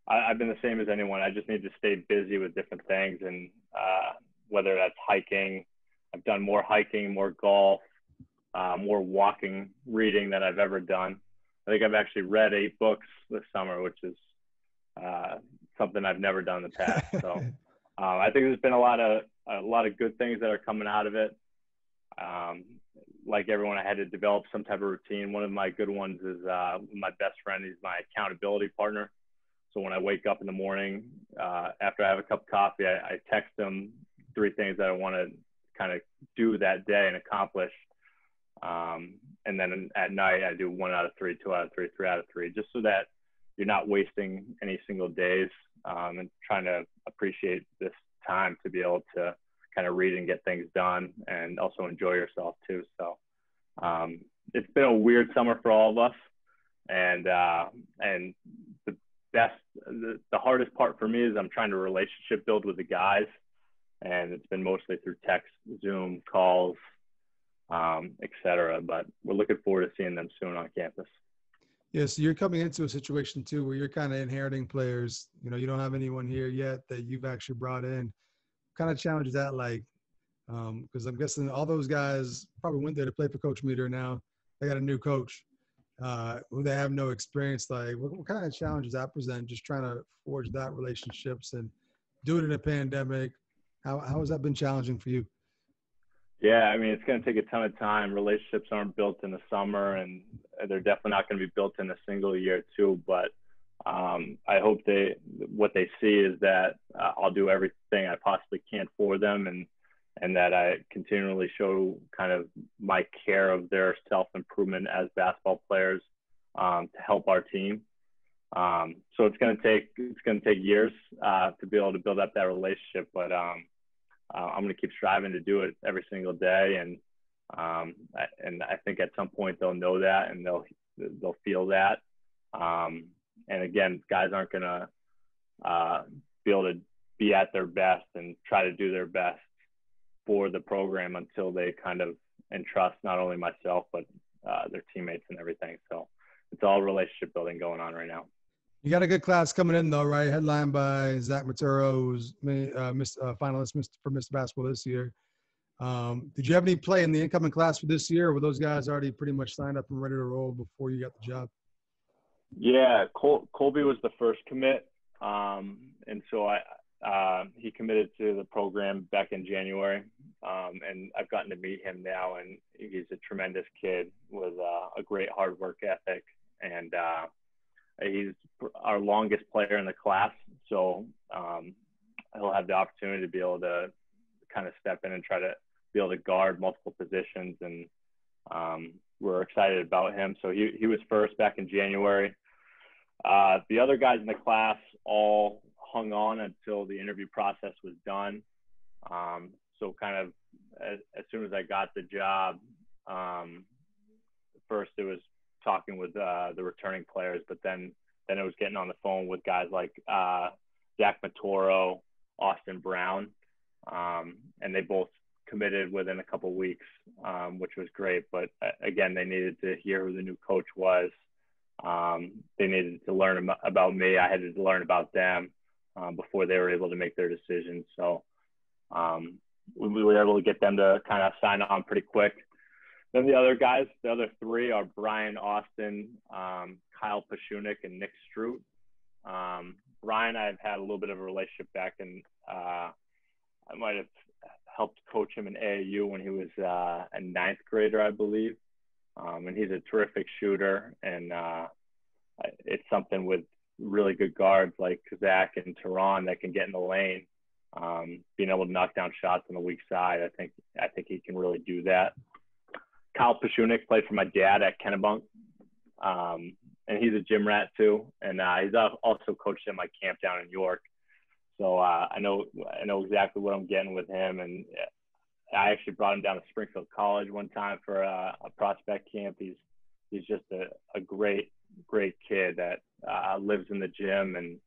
I've been the same as anyone. I just need to stay busy with different things. And whether that's hiking, I've done more hiking, more golf, more walking, reading than I've ever done. I think I've actually read 8 books this summer, which is something I've never done in the past. So I think there's been a lot of good things that are coming out of it. Like everyone, I had to develop some type of routine. One of my good ones is my best friend. He's my accountability partner. So when I wake up in the morning, after I have a cup of coffee, I text him 3 things that I want to kind of do that day and accomplish. And then at night, I do 1 out of 3, 2 out of 3, 3 out of 3, just so that you're not wasting any single days, and trying to appreciate this time to be able to kind of read and get things done and also enjoy yourself too. So it's been a weird summer for all of us. And the hardest part for me is I'm trying to relationship build with the guys. And it's been mostly through text, Zoom, calls, et cetera. But we're looking forward to seeing them soon on campus. Yeah, so you're coming into a situation too where you're kind of inheriting players. You know, you don't have anyone here yet that you've actually brought in. What kind of challenge is that like? Because I'm guessing all those guys probably went there to play for Coach Meter. Now they got a new coach who they have no experience. Like, what kind of challenge does that present? Just trying to forge that relationships and do it in a pandemic. How has that been challenging for you? Yeah, I mean, it's going to take a ton of time. Relationships aren't built in the summer, and they're definitely not going to be built in a single year too. But I hope what they see is that I'll do everything I possibly can for them, and that I continually show kind of my care of their self-improvement as basketball players to help our team. So it's going to take years to be able to build up that relationship, but I'm going to keep striving to do it every single day. And I think at some point they'll know that, and they'll feel that. And again, guys aren't going to be able to be at their best and try to do their best for the program until they kind of entrust not only myself, but their teammates and everything. So it's all relationship building going on right now. You got a good class coming in, though, right? Headlined by Zach Maturo, who's finalist for Mr. Basketball this year. Did you have any play in the incoming class for this year, or were those guys already pretty much signed up and ready to roll before you got the job? Yeah, Colby was the first commit, and so he committed to the program back in January, and I've gotten to meet him now, and he's a tremendous kid with a great hard work ethic, and he's our longest player in the class, so he'll have the opportunity to be able to kind of step in and try to be able to guard multiple positions, and we're excited about him. So he was first back in January. The other guys in the class all hung on until the interview process was done. So kind of as soon as I got the job, first it was talking with the returning players, but then it was getting on the phone with guys like Zach Maturo, Austin Brown, and they both committed within a couple weeks, which was great. But again, they needed to hear who the new coach was. They needed to learn about me. I had to learn about them before they were able to make their decisions. So we were able to get them to kind of sign on pretty quick. Then the other three are Brian Austin, Kyle Pashunik, and Nick Strout. Brian, I've had a little bit of a relationship back in, I might have helped coach him in AAU when he was a ninth grader, I believe. And he's a terrific shooter. And it's something with really good guards like Zach and Tehran that can get in the lane. Being able to knock down shots on the weak side, I think he can really do that. Kyle Pashunik played for my dad at Kennebunk, and he's a gym rat too. And he's also coached at my camp down in York. So I know exactly what I'm getting with him. And I actually brought him down to Springfield College one time for a prospect camp. He's just a great kid that lives in the gym and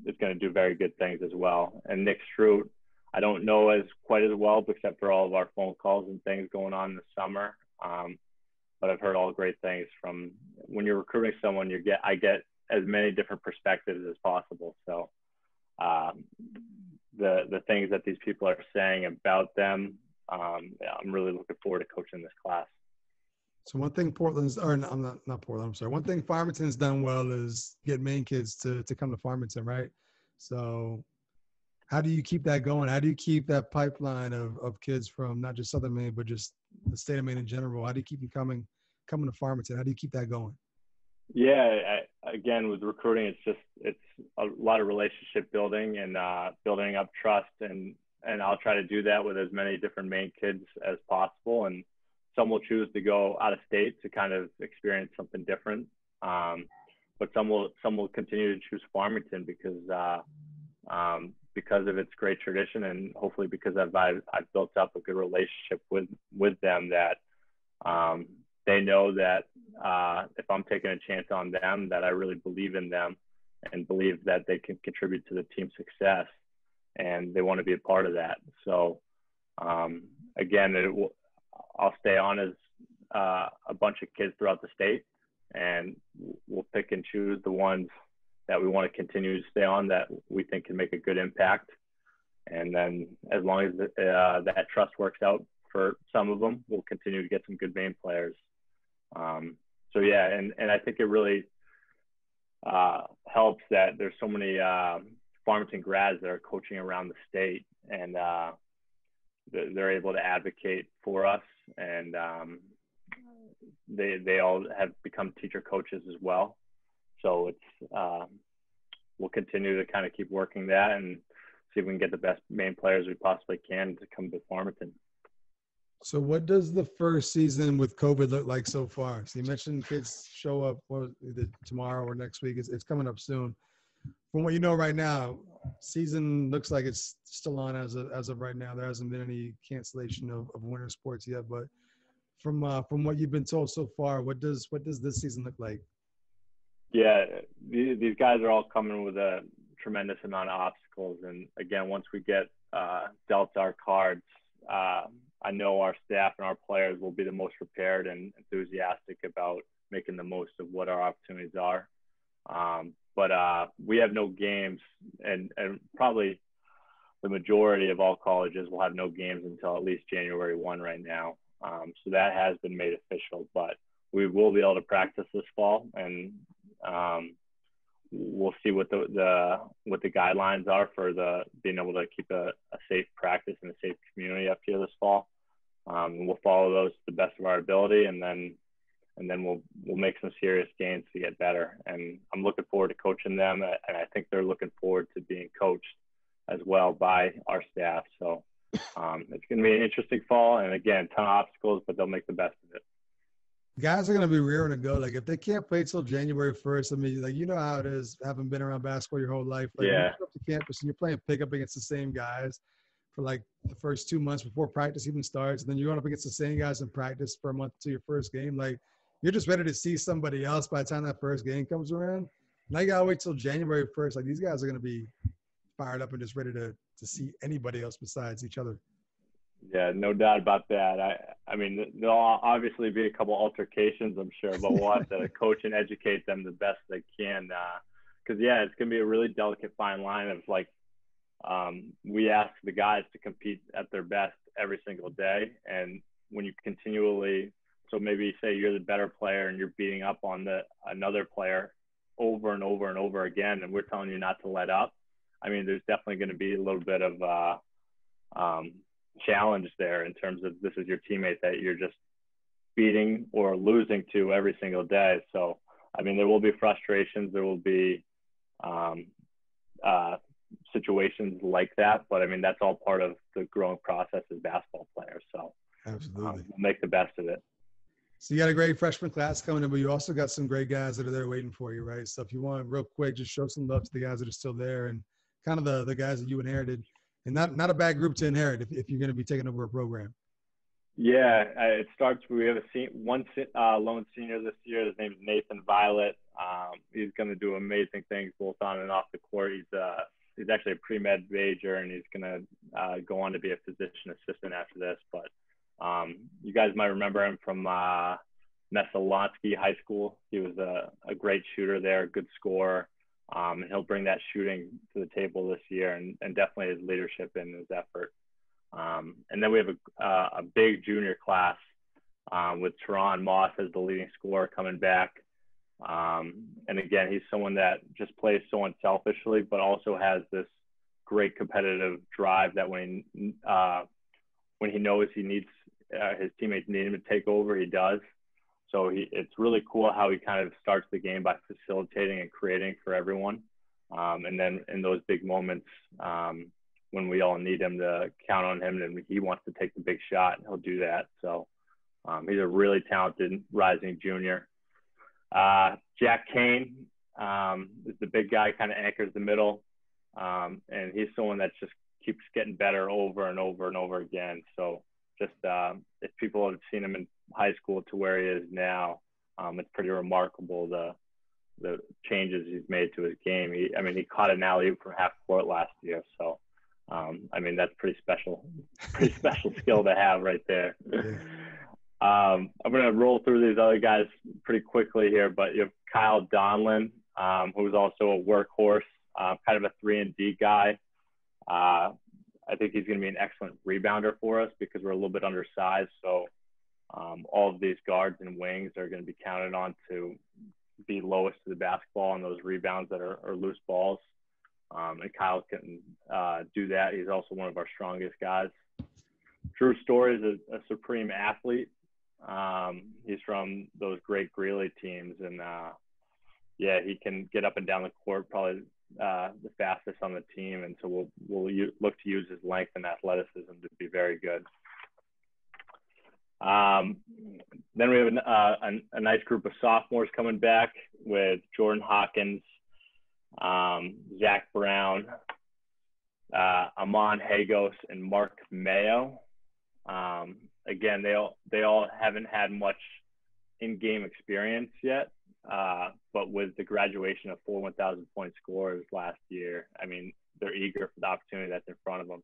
is going to do very good things as well. And Nick Strout, I don't know quite as well, except for all of our phone calls and things going on this summer. But I've heard all great things from when you're recruiting someone. I get as many different perspectives as possible. So the things that these people are saying about them, I'm really looking forward to coaching this class. So one thing one thing Farmington's done well is get Maine kids to come to Farmington, right? So how do you keep that going? How do you keep that pipeline of kids from not just Southern Maine, but just the state of Maine in general? How do you keep them coming to Farmington? How do you keep that going? Yeah, again, with recruiting, it's a lot of relationship building and building up trust, and I'll try to do that with as many different Maine kids as possible. And some will choose to go out of state to kind of experience something different, but some will continue to choose Farmington because of its great tradition, and hopefully because I've built up a good relationship with them that they know that if I'm taking a chance on them, that I really believe in them and believe that they can contribute to the team's success, and they want to be a part of that. So again, I'll stay on as a bunch of kids throughout the state, and we'll pick and choose the ones that we want to continue to stay on that we think can make a good impact. And then as long as that trust works out for some of them, we'll continue to get some good Maine players. So yeah, and I think it really helps that there's so many Farmington grads that are coaching around the state, and they're able to advocate for us, and they all have become teacher coaches as well. So it's we'll continue to kind of keep working that and see if we can get the best Maine players we possibly can to come to Farmington. So what does the first season with COVID look like so far? So you mentioned kids show up either tomorrow or next week. It's coming up soon. From what you know right now, season looks like it's still on as of right now. There hasn't been any cancellation of winter sports yet. But from what you've been told so far, what does this season look like? Yeah, these guys are all coming with a tremendous amount of obstacles. And again, once we get dealt our cards, I know our staff and our players will be the most prepared and enthusiastic about making the most of what our opportunities are. But we have no games, and probably the majority of all colleges will have no games until at least January 1 right now. So that has been made official, but we will be able to practice this fall, and we'll see what the guidelines are for being able to keep a safe practice and a safe community up here this fall. We'll follow those to the best of our ability, and then we'll make some serious gains to get better. And I'm looking forward to coaching them, and I think they're looking forward to being coached as well by our staff. So it's going to be an interesting fall, and again, ton of obstacles, but they'll make the best of it. Guys are going to be rearing to go. Like, if they can't play till January 1st, I mean, like, you know how it is, having been around basketball your whole life. Like, yeah. You go up to campus and you're playing pickup against the same guys for like the first 2 months before practice even starts. And then you're going up against the same guys in practice for a month to your first game. Like, you're just ready to see somebody else by the time that first game comes around. Now you got to wait till January 1st. Like, these guys are going to be fired up and just ready to see anybody else besides each other. Yeah, no doubt about that. I mean, there'll obviously be a couple altercations, I'm sure, but we'll have to coach and educate them the best they can. Because, yeah, it's going to be a really delicate fine line of, like, we ask the guys to compete at their best every single day. And when you continually, so maybe say you're the better player and you're beating up on another player over and over and over again, and we're telling you not to let up. I mean, there's definitely going to be a little bit of challenge there in terms of this is your teammate that you're just beating or losing to every single day. So, I mean, there will be frustrations. There will be situations like that. But, I mean, that's all part of the growing process as basketball players. So, absolutely, we'll make the best of it. So you got a great freshman class coming in, but you also got some great guys that are there waiting for you, right? So if you want, real quick, just show some love to the guys that are still there and kind of the guys that you inherited. And not a bad group to inherit if you're going to be taking over a program. Yeah, it starts. We have one lone senior this year. His name's Nathan Violet. He's going to do amazing things both on and off the court. He's actually a pre-med major, and he's going to go on to be a physician assistant after this. But you guys might remember him from Messalonsky High School. He was a great shooter there, good scorer. And he'll bring that shooting to the table this year, and definitely his leadership and his effort. And then we have a big junior class with Teron Moss as the leading scorer coming back. And again, he's someone that just plays so unselfishly, but also has this great competitive drive that when he knows he needs his teammates need him to take over, he does. So it's really cool how he kind of starts the game by facilitating and creating for everyone. And then in those big moments, when we all need him to count on him and he wants to take the big shot, he'll do that. So he's a really talented rising junior. Jack Kane is the big guy, kind of anchors the middle. And he's someone that just keeps getting better over and over and over again. So just if people have seen him in high school to where he is now, it's pretty remarkable the changes he's made to his game. He caught an alley-oop from half court last year. So, I mean, that's pretty special skill to have right there. I'm going to roll through these other guys pretty quickly here, but you have Kyle Donlin, who's also a workhorse, kind of a 3-and-D guy. I think he's going to be an excellent rebounder for us because we're a little bit undersized. So all of these guards and wings are going to be counted on to be lowest to the basketball on those rebounds that are loose balls. And Kyle can do that. He's also one of our strongest guys. Drew Story is a supreme athlete. He's from those great Greeley teams. And, he can get up and down the court, probably the fastest on the team. And so we'll look to use his length and athleticism to be very good. Then we have a nice group of sophomores coming back with Jordan Hawkins, Zach Brown, Amon Hagos, and Mark Mayo. Again, they all haven't had much in-game experience yet, but with the graduation of 4 1,000-point scorers last year, I mean, they're eager for the opportunity that's in front of them.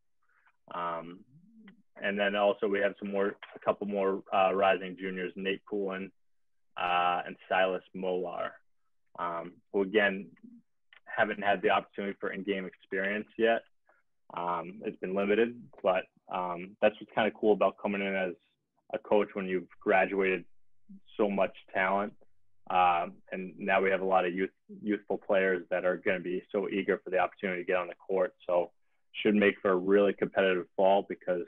And then also we have a couple more rising juniors, Nate Poulin and Silas Molar, who again haven't had the opportunity for in-game experience yet. It's been limited, but that's what's kind of cool about coming in as a coach when you've graduated so much talent. And now we have a lot of youthful players that are going to be so eager for the opportunity to get on the court. So should make for a really competitive fall because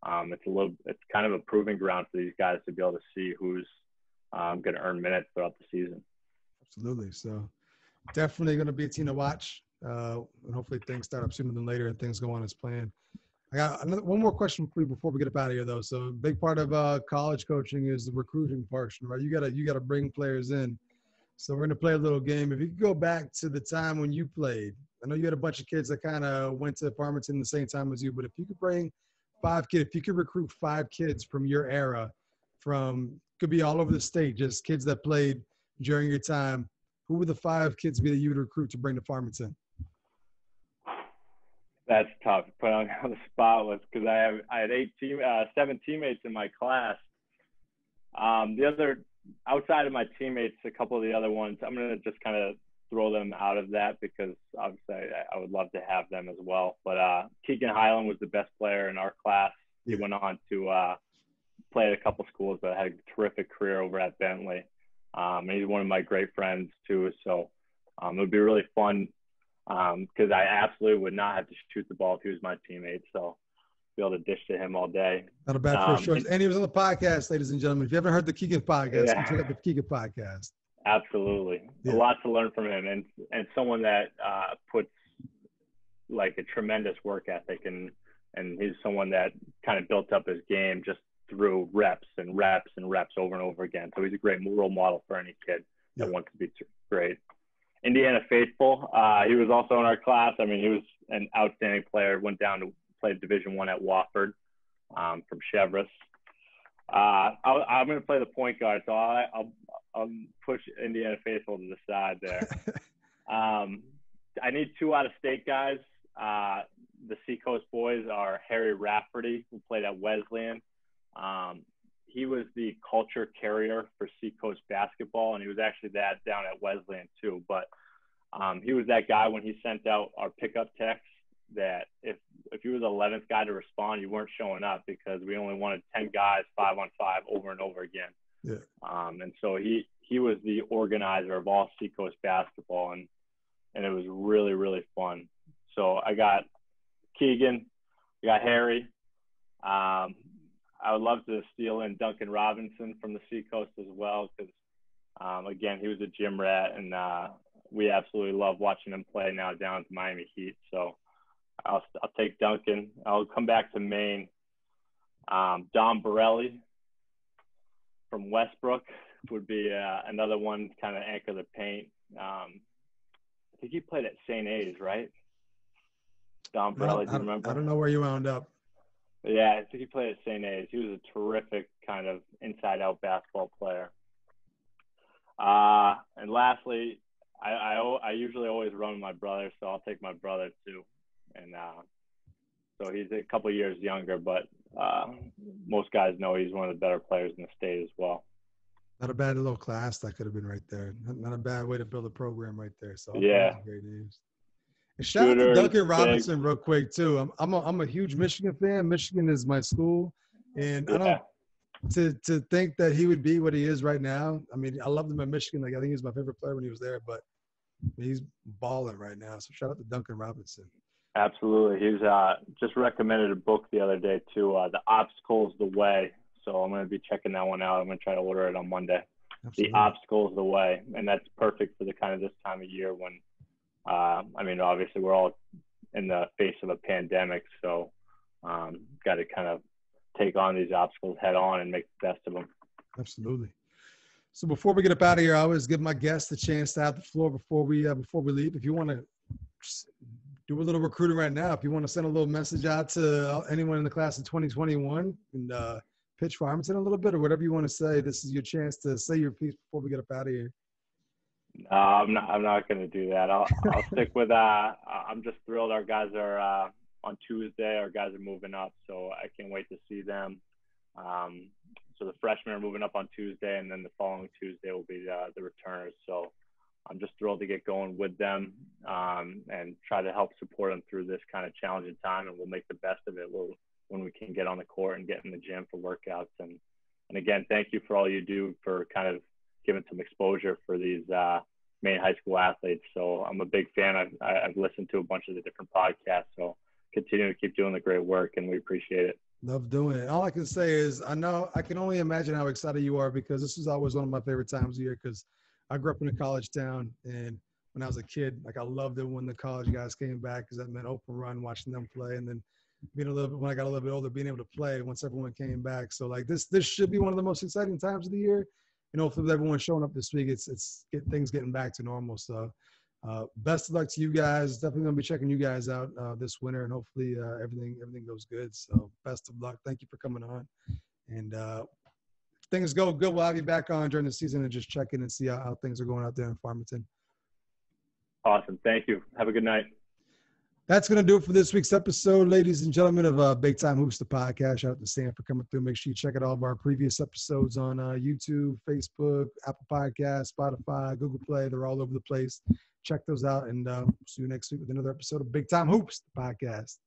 it's kind of a proving ground for these guys to be able to see who's going to earn minutes throughout the season. Absolutely. So definitely going to be a team to watch. And hopefully things start up sooner than later and things go on as planned. I got one more question for you before we get up out of here, though. So a big part of college coaching is the recruiting portion, right? You gotta bring players in. So we're going to play a little game. If you could go back to the time when you played, I know you had a bunch of kids that kind of went to Farmington the same time as you, but if you could bring 5 kids, if you could recruit 5 kids from your era, could be all over the state, just kids that played during your time, who would the 5 kids be that you would recruit to bring to Farmington? That's tough to put on the spot list because I had 7 teammates in my class. The other outside of my teammates, a couple of the other ones, I'm going to just kind of throw them out of that because obviously I would love to have them as well. But Keegan Highland was the best player in our class. He went on to played at a couple schools, but had a terrific career over at Bentley. And he's one of my great friends too. So it would be really fun because I absolutely would not have to shoot the ball if he was my teammate. So be able to dish to him all day. Not a bad first choice. And he was on the podcast, ladies and gentlemen. If you haven't heard the Keegan podcast, check out the Keegan podcast. Absolutely. A lot to learn from him, and someone that puts like a tremendous work ethic, and he's someone that kind of built up his game just through reps and reps and reps over and over again. So he's a great role model for any kid that wants to be great. Indiana faithful. He was also in our class. I mean, he was an outstanding player. Went down to play Division I at Wofford from Chevrolet. I'm going to play the point guard, so I'll push Indiana faithful to the side there. I need 2 out-of-state guys. The Seacoast boys are Harry Rafferty, who played at Wesleyan. He was the culture carrier for Seacoast basketball, and he was actually that down at Wesleyan too. But he was that guy when he sent out our pickup text that if you were the 11th guy to respond, you weren't showing up because we only wanted 10 guys 5-on-5 over and over again. Yeah. And so he was the organizer of all Seacoast basketball, and it was really, really fun. So I got Keegan, I got Harry. I would love to steal in Duncan Robinson from the Seacoast as well because, again, he was a gym rat, and we absolutely love watching him play now down at the Miami Heat. So I'll take Duncan. I'll come back to Maine. Dom Borelli from Westbrook would be another one, kind of anchor the paint. I think he played at St. A's, right? Dom Borelli, do you remember? I don't know where you wound up. Yeah, I think he played at St. A's. He was a terrific kind of inside-out basketball player. And lastly, I usually always run with my brother, so I'll take my brother too. And so he's a couple of years younger, but most guys know he's one of the better players in the state as well. Not a bad little class that could have been right there. Not a bad way to build a program right there. So yeah, great news. And shout out to Duncan Robinson real quick too. I'm a huge Michigan fan. Michigan is my school, and I don't to think that he would be what he is right now. I mean, I loved him at Michigan. Like I think he was my favorite player when he was there, but he's balling right now. So shout out to Duncan Robinson. Absolutely. He was just recommended a book the other day too. The Obstacle is the Way. So I'm going to be checking that one out. I'm going to try to order it on Monday. Absolutely. The Obstacle is the Way, and that's perfect for the kind of this time of year when. I mean, obviously, we're all in the face of a pandemic, so got to kind of take on these obstacles head on and make the best of them. Absolutely. So before we get up out of here, I always give my guests a chance to have the floor before we leave. If you want to do a little recruiting right now, if you want to send a little message out to anyone in the class of 2021 and pitch Farmington a little bit or whatever you want to say, this is your chance to say your piece before we get up out of here. No, I'm not going to do that. I'll stick with I'm just thrilled our guys are on Tuesday. Our guys are moving up, so I can't wait to see them. So the freshmen are moving up on Tuesday, and then the following Tuesday will be the returners. So I'm just thrilled to get going with them and try to help support them through this kind of challenging time, and we'll make the best of it when we can get on the court and get in the gym for workouts. And again, thank you for all you do for kind of giving some exposure for these Maine high school athletes. So I'm a big fan. I've listened to a bunch of the different podcasts. So continue to keep doing the great work, and we appreciate it. Love doing it. All I can say is I can only imagine how excited you are because this is always one of my favorite times of year because I grew up in a college town, and when I was a kid, like I loved it when the college guys came back because that meant open run, watching them play, and then when I got a little bit older, being able to play once everyone came back. So like this should be one of the most exciting times of the year. And hopefully with everyone showing up this week, things getting back to normal. So best of luck to you guys. Definitely going to be checking you guys out this winter, and hopefully everything goes good. So best of luck. Thank you for coming on. And if things go good, we'll have you back on during the season and just check in and see how things are going out there in Farmington. Awesome. Thank you. Have a good night. That's going to do it for this week's episode, ladies and gentlemen, of Big Time Hoops, the podcast. Shout out to Sam for coming through. Make sure you check out all of our previous episodes on YouTube, Facebook, Apple Podcasts, Spotify, Google Play. They're all over the place. Check those out, and see you next week with another episode of Big Time Hoops, the podcast.